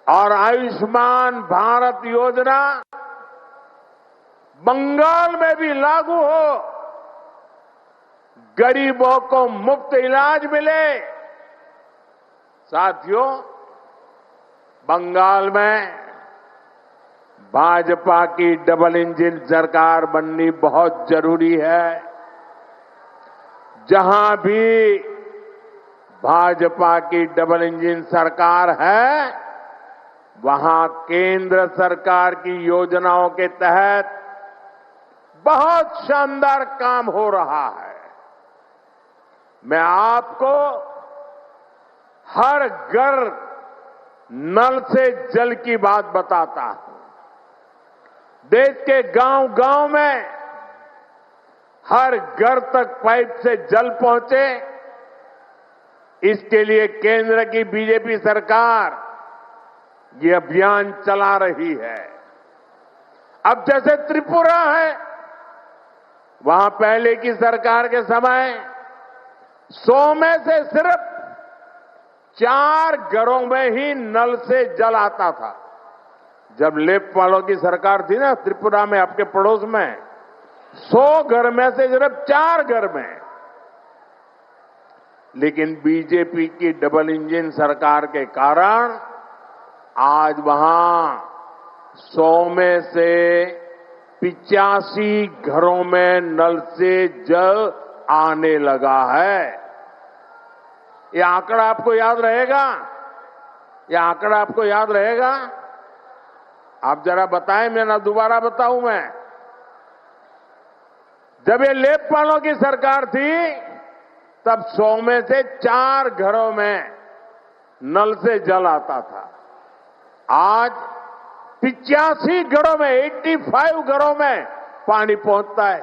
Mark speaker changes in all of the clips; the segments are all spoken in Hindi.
Speaker 1: और आयुष्मान भारत योजना बंगाल में भी लागू हो, गरीबों को मुफ्त इलाज मिले। साथियों, बंगाल में भाजपा की डबल इंजन सरकार बननी बहुत जरूरी है। जहां भी भाजपा की डबल इंजन सरकार है, वहां केंद्र सरकार की योजनाओं के तहत बहुत शानदार काम हो रहा है। मैं आपको हर घर नल से जल की बात बताता हूं। देश के गांव-गांव में हर घर तक पाइप से जल पहुंचे, इसके लिए केंद्र की बीजेपी सरकार ये अभियान चला रही है। अब जैसे त्रिपुरा है, वहां पहले की सरकार के समय 100 में से सिर्फ 4 घरों में ही नल से जल आता था। जब लेफ्ट वालों की सरकार थी ना त्रिपुरा में, आपके पड़ोस में, 100 घर में से सिर्फ 4 घर में। लेकिन बीजेपी की डबल इंजन सरकार के कारण आज वहां 100 में से 85 घरों में नल से जल आने लगा है। ये आंकड़ा आपको याद रहेगा? ये आंकड़ा आपको याद रहेगा? आप जरा बताएं, मैं ना दोबारा बताऊं मैं। जब ये लेफ्ट वालों की सरकार थी, तब 100 में से 4 घरों में नल से जल आता था। आज 85 घरों में, 85 घरों में पानी पहुंचता है।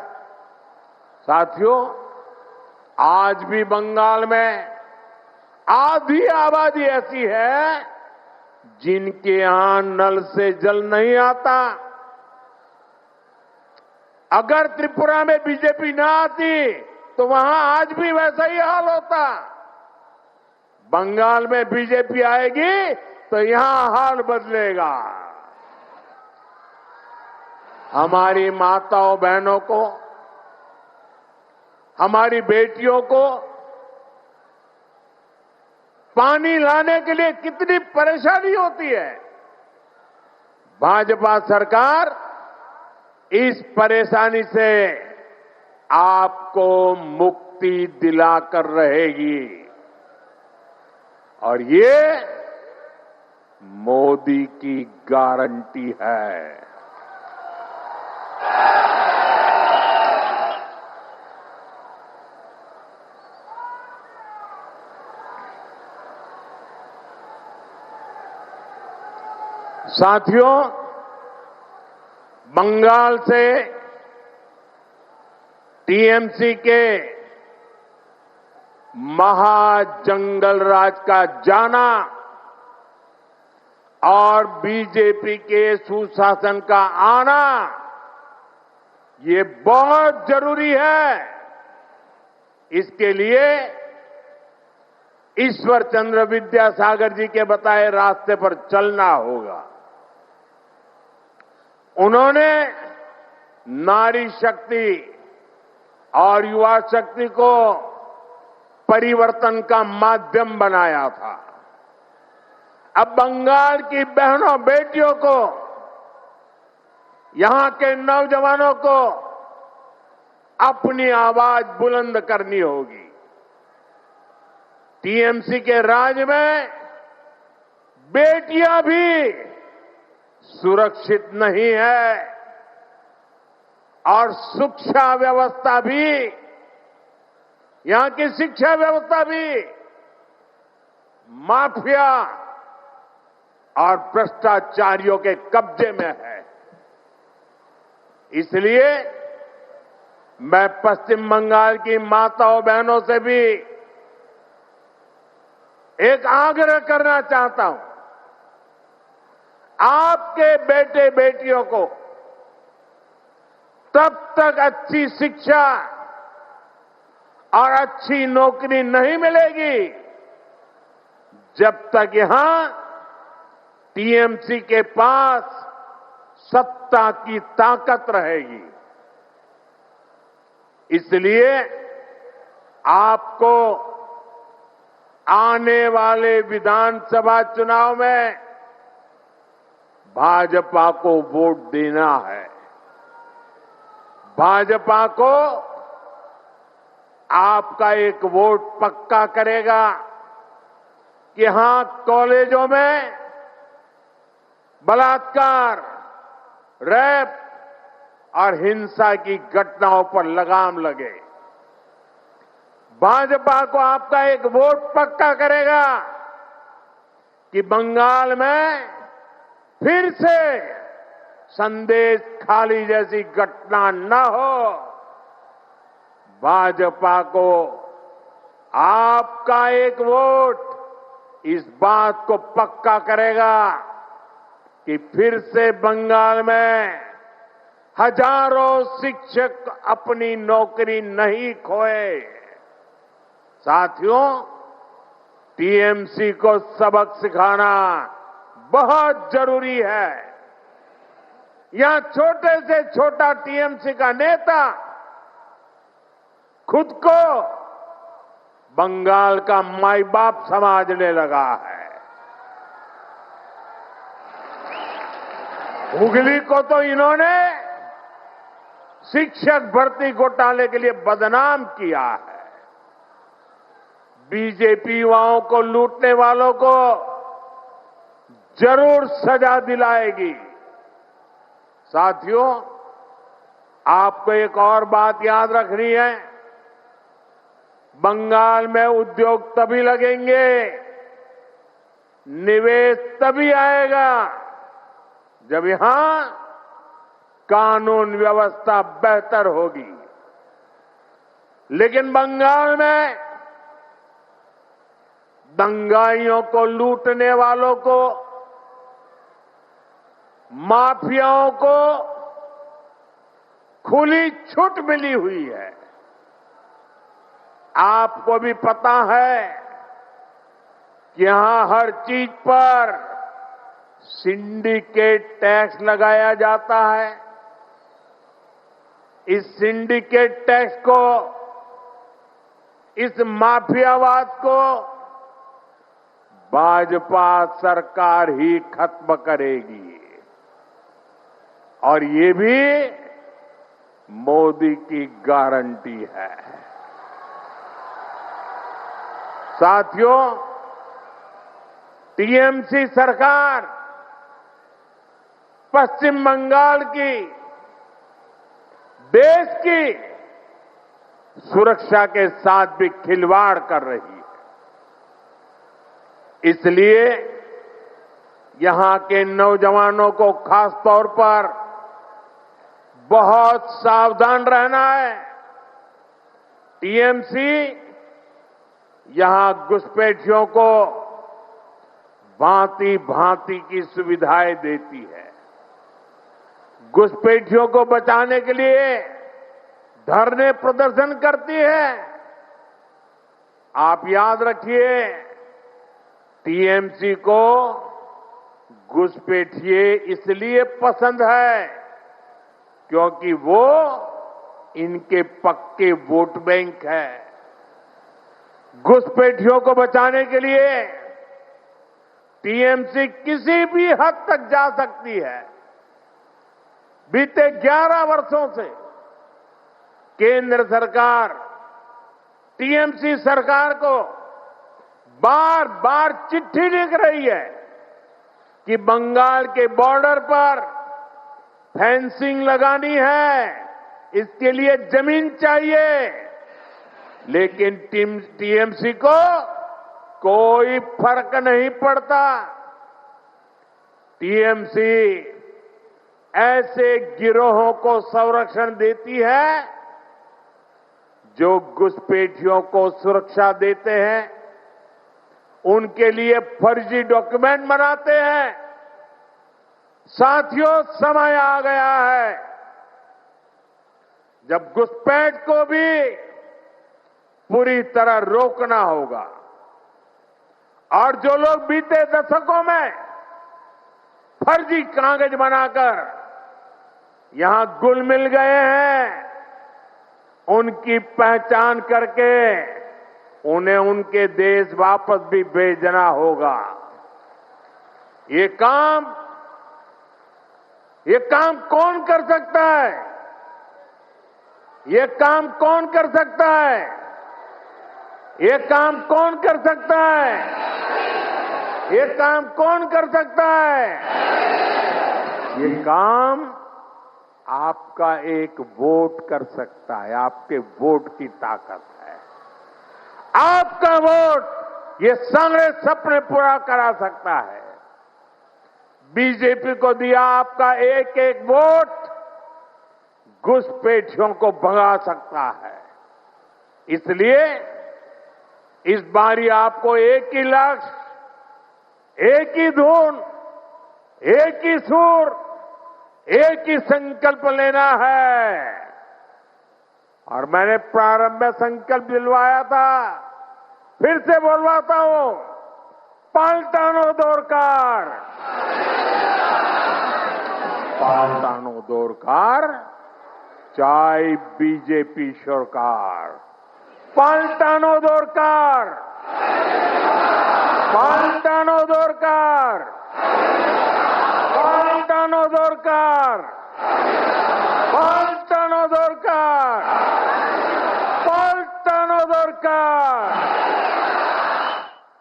Speaker 1: साथियों, आज भी बंगाल में आधी आबादी ऐसी है जिनके यहां नल से जल नहीं आता। अगर त्रिपुरा में बीजेपी ना आती तो वहां आज भी वैसा ही हाल होता। बंगाल में बीजेपी आएगी तो यहां हाल बदलेगा। हमारी माताओं बहनों को, हमारी बेटियों को पानी लाने के लिए कितनी परेशानी होती है। भाजपा सरकार इस परेशानी से आपको मुक्ति दिलाकर रहेगी और ये मोदी की गारंटी है। साथियों, बंगाल से टीएमसी के महाजंगल राज का जाना और बीजेपी के सुशासन का आना, ये बहुत जरूरी है। इसके लिए ईश्वर चंद्र विद्यासागर जी के बताए रास्ते पर चलना होगा। उन्होंने नारी शक्ति और युवा शक्ति को परिवर्तन का माध्यम बनाया था। अब बंगाल की बहनों बेटियों को, यहां के नौजवानों को अपनी आवाज बुलंद करनी होगी। टीएमसी के राज में बेटियां भी सुरक्षित नहीं है और शिक्षा व्यवस्था भी, यहां की शिक्षा व्यवस्था भी माफिया और भ्रष्टाचारियों के कब्जे में है। इसलिए मैं पश्चिम बंगाल की माताओं बहनों से भी एक आग्रह करना चाहता हूं। आपके बेटे बेटियों को तब तक अच्छी शिक्षा और अच्छी नौकरी नहीं मिलेगी जब तक यहां टीएमसी के पास सत्ता की ताकत रहेगी। इसलिए आपको आने वाले विधानसभा चुनाव में भाजपा को वोट देना है। भाजपा को आपका एक वोट पक्का करेगा कि हां, कॉलेजों में बलात्कार, रेप और हिंसा की घटनाओं पर लगाम लगे। भाजपा को आपका एक वोट पक्का करेगा कि बंगाल में फिर से संदेश खाली जैसी घटना न हो। भाजपा को आपका एक वोट इस बात को पक्का करेगा कि फिर से बंगाल में हजारों शिक्षक अपनी नौकरी नहीं खोए। साथियों, टीएमसी को सबक सिखाना बहुत जरूरी है। यहां छोटे से छोटा टीएमसी का नेता खुद को बंगाल का माई बाप समझने लगा है। हुगली को तो इन्होंने शिक्षक भर्ती घोटाले के लिए बदनाम किया है। बीजेपी युवाओं को लूटने वालों को जरूर सजा दिलाएगी। साथियों, आपको एक और बात याद रखनी है। बंगाल में उद्योग तभी लगेंगे, निवेश तभी आएगा जब यहां कानून व्यवस्था बेहतर होगी। लेकिन बंगाल में दंगाइयों को लूटने वालों को, माफियाओं को खुली छूट मिली हुई है। आपको भी पता है कि यहां हर चीज पर सिंडिकेट टैक्स लगाया जाता है। इस सिंडिकेट टैक्स को, इस माफियावाद को भाजपा सरकार ही खत्म करेगी। और ये भी मोदी की गारंटी है। साथियों, टीएमसी सरकार पश्चिम बंगाल की, देश की सुरक्षा के साथ भी खिलवाड़ कर रही है। इसलिए यहां के नौजवानों को खास तौर पर बहुत सावधान रहना है। टीएमसी यहां घुसपैठियों को भांति भांति की सुविधाएं देती है। घुसपैठियों को बचाने के लिए धरने प्रदर्शन करती है। आप याद रखिए, टीएमसी को घुसपैठिए इसलिए पसंद है क्योंकि वो इनके पक्के वोट बैंक है। घुसपैठियों को बचाने के लिए टीएमसी किसी भी हद तक जा सकती है। बीते 11 वर्षों से केंद्र सरकार टीएमसी सरकार को बार बार चिट्ठी लिख रही है कि बंगाल के बॉर्डर पर फेंसिंग लगानी है, इसके लिए जमीन चाहिए। लेकिन टीएमसी को कोई फर्क नहीं पड़ता। टीएमसी ऐसे गिरोहों को संरक्षण देती है जो घुसपैठियों को सुरक्षा देते हैं, उनके लिए फर्जी डॉक्यूमेंट बनाते हैं। साथियों, समय आ गया है जब घुसपैठ को भी पूरी तरह रोकना होगा। और जो लोग बीते दशकों में फर्जी कागज बनाकर यहां घुल मिल गए हैं, उनकी पहचान करके उन्हें उनके देश वापस भी भेजना होगा। ये काम कौन कर सकता है? ये काम कौन कर सकता है? ये काम कौन कर सकता है? ये काम कौन कर सकता है? ये काम आपका एक वोट कर सकता है। आपके वोट की ताकत है। आपका वोट ये सारे सपने पूरा करा सकता है। बीजेपी को दिया आपका एक एक वोट घुसपैठियों को भगा सकता है। इसलिए इस बारी आपको एक ही लक्ष्य, एक ही धुन, एक ही सुर, एक ही संकल्प लेना है। और मैंने प्रारंभ में संकल्प दिलवाया था, फिर से बोलवाता हूं, पाल्टानो दरकार, पाल्टानो दरकार, चाहे बीजेपी सरकार, पाल्टानो दरकार, पाल्टानो दरकार, पाल्टानो दरकार, पाल्टानो दरकार, पाल्टानो दरकार।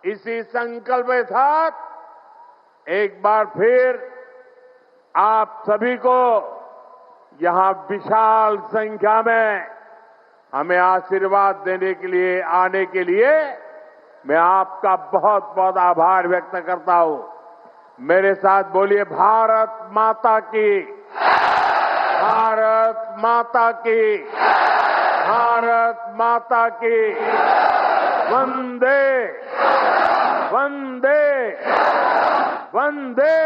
Speaker 1: इसी संकल्प के साथ एक बार फिर आप सभी को यहां विशाल संख्या में हमें आशीर्वाद देने के लिए, आने के लिए मैं आपका बहुत बहुत आभार व्यक्त करता हूं। मेरे साथ बोलिए, भारत माता की, भारत माता की, भारत माता की, वंदे वंदे वंदे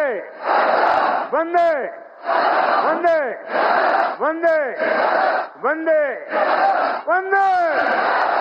Speaker 1: वंदे वंदे वंदे वंदे वंदे।